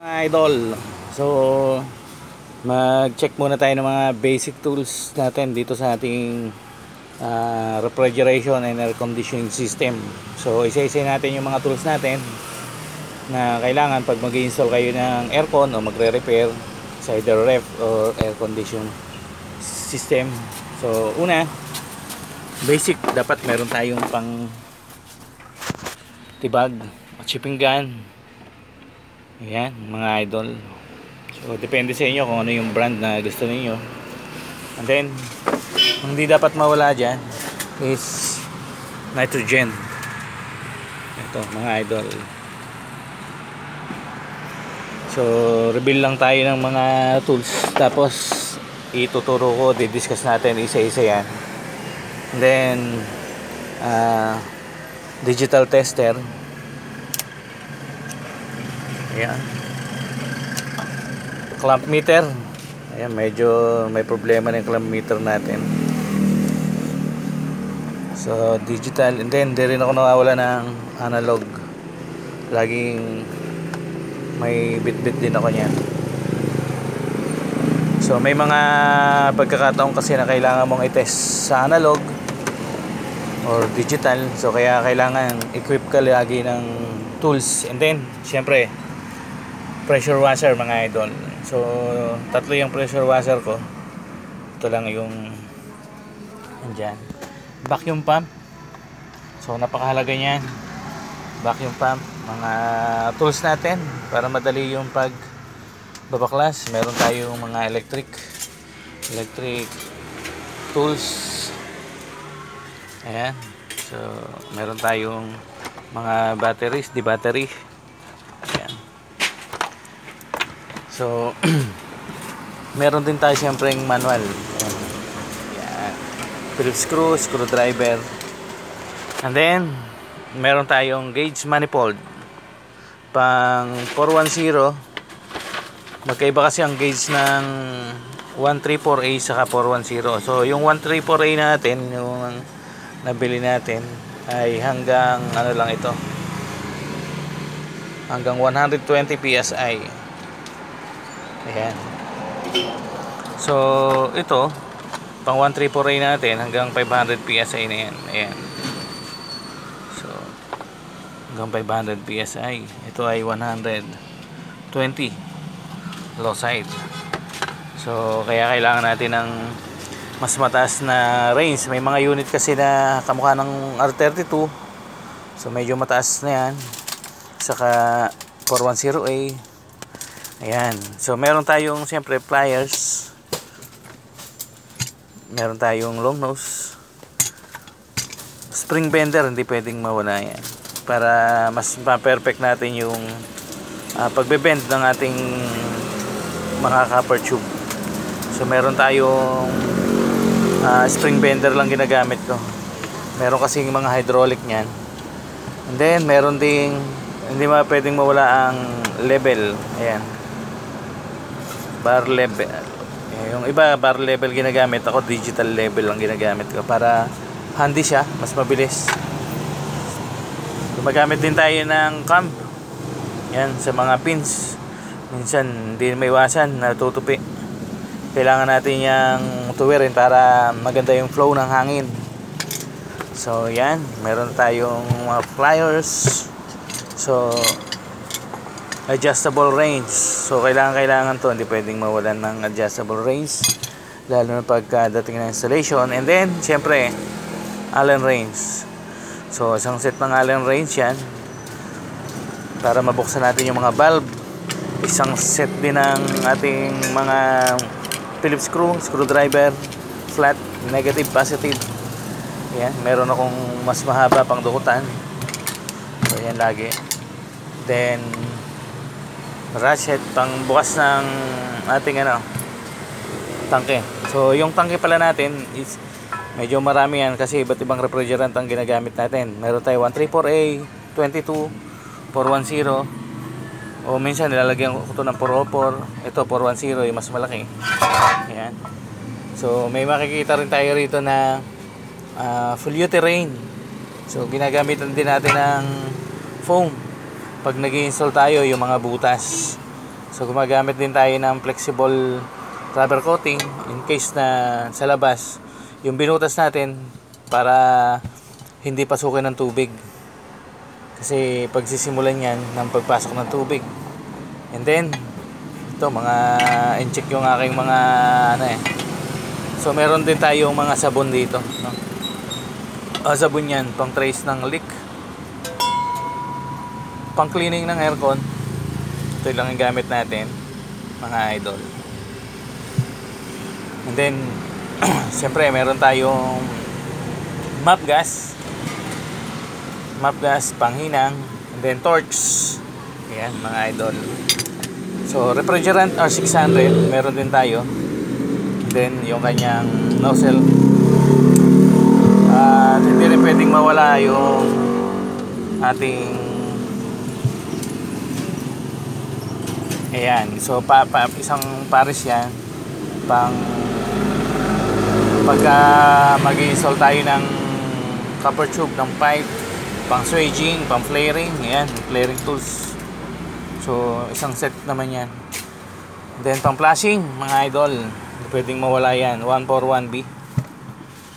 Mga idol, so mag-check muna tayo ng mga basic tools natin dito sa ating refrigeration and air conditioning system. So isa-isa natin yung mga tools natin na kailangan pag mag-install kayo ng aircon o magre-repair sa either ref or air condition system. So una, basic, dapat meron tayong pang tibag at shipping gun. Ayan mga idol. So depende sa inyo kung ano yung brand na gusto niyo. And then hindi dapat mawala dyan is nitrogen. Ito mga idol. So reveal lang tayo ng mga tools, tapos ituturo ko, didiscuss natin isa-isa yan. And then digital tester. Ayan. Clamp meter. Ayan, medyo may problema na yung clamp meter natin. So digital. And then di rin ako nawawala ng analog. Laging may bit-bit din ako niyan. So may mga pagkakataon kasi na kailangan mong i-test sa analog or digital. So kaya kailangan equip ka lagi ng tools. And then syempre pressure washer mga idol. So tatlo yung pressure washer ko. Ito lang yung andyan. Vacuum pump. So napakahalaga niyan. Vacuum pump. Mga tools natin para madali yung pag babaklas. Meron tayong mga electric tools. Ayan. So meron tayong mga batteries, di battery. Ayan. So meron din tayo siyempre yung manual. Ayan. Phillips screw, screwdriver. And then meron tayong gauge manifold pang 410. Magkaiba kasi ang gauge ng 134A saka 410. So yung 134A natin, yung nabili natin, ay hanggang ano lang ito, hanggang 120 PSI. Ayan. So ito pang 134A natin hanggang 500 PSI na yan. Ayan. So hanggang 500 PSI. Ito ay 120 low side. So kaya kailangan natin ng mas mataas na range. May mga unit kasi na kamukha ng R32. So medyo mataas na yan. Saka 410A. Ayan. So meron tayong siyempre pliers. Meron tayong long nose. Spring bender, hindi pwedeng mawala yan. Para mas ma-perfect natin yung pagbe-bend ng ating mga copper tube. So meron tayong spring bender lang ginagamit ko. Meron kasing mga hydraulic niyan. And then meron ding hindi pwedeng mawala ang level. Ayan. Bar level. Yung iba bar level ginagamit, ako digital level lang ginagamit ko para handy siya, mas mabilis. Gumagamit din tayo ng clamp. Yan sa mga pins. Minsan hindi maiwasan, natutupi. Kailangan natin yang tuwirin para maganda yung flow ng hangin. So yan, meron tayong mga pliers. So adjustable range. So kailangan to, hindi pwedeng mawalan ng adjustable range, lalo na pagdating ng installation. And then syempre Allen wrench. So isang set ng Allen wrench yan para mabuksan natin yung mga valve. Isang set din ng ating mga Phillips screw, screwdriver, flat, negative, positive. Yan, meron akong mas mahaba pang dukutan. So yan lagi. Then ratchet pang bukas ng ating tangke. So yung tangke pala natin is medyo marami yan kasi iba't ibang refrigerant ang ginagamit natin. Meron tayo 134A, 22, 410, o minsan nilalagyan ko ito ng 404. Ito 410 yung mas malaki. Ayan. So may makikita rin tayo rito na Fuluterain. So ginagamitan din natin ng foam pag nag-i-install tayo yung mga butas. So gumagamit din tayo ng flexible rubber coating in case na sa labas yung binutas natin para hindi pasukin ng tubig. Kasi pagsisimulan yan ng pagpasok ng tubig. And then ito mga in-check yung aking mga So meron din tayong mga sabon dito, no? Sabon yan, pang trace ng leak, pang cleaning ng aircon. Ito lang yung gamit natin, mga idol. And then siyempre meron tayong mop gas, panghinang, and then torch. Ayan mga idol. So refrigerant R600 meron din tayo. And then yung kanyang nozzle. At hindi rin pwedeng mawala yung ating ayan. So isang pares yan pang pagka mag-i-install tayo ng copper tube ng pipe, pang swaging, pang flaring. Ayan, flaring tools. So isang set naman yan. Then pang flashing mga idol, pwedeng mawala yan, 141B.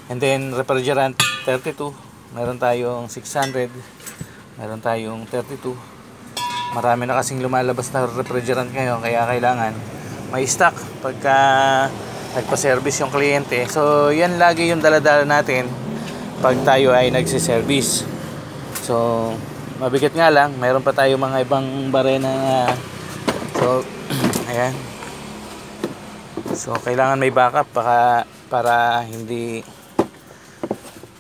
And then refrigerant 32, meron tayong 600, meron tayong 32. Marami na kasing lumalabas na refrigerant ngayon, kaya kailangan may stock pagka nagpa-service yung kliyente. So yan lagi yung daladala natin pag tayo ay nagsiservice. So mabigat nga lang, mayroon pa tayo mga ibang barena. So ayan. So kailangan may backup para hindi,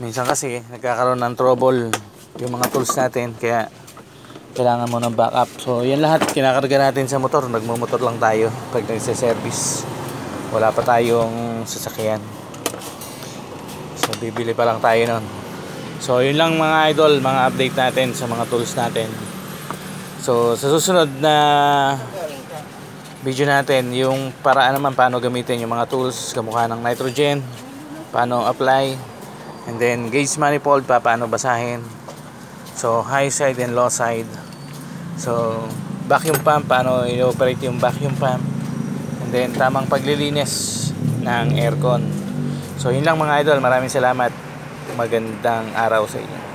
minsan kasi nagkakaroon ng trouble yung mga tools natin, kaya kailangan mo ng backup. So yan lahat kinakarga natin sa motor, nagmumotor lang tayo pag nagse-service, wala pa tayong sasakyan. So bibili pa lang tayo nun. So yun lang mga idol, mga update natin sa mga tools natin. So sa susunod na video natin, yung paraan naman paano gamitin yung mga tools, kamukha ng nitrogen, paano apply, and then gauge manifold, paano basahin. So high side and low side. So vacuum pump, paano i-operate yung vacuum pump, and then tamang paglilinis ng aircon. So yun lang mga idol, maraming salamat, magandang araw sa inyo.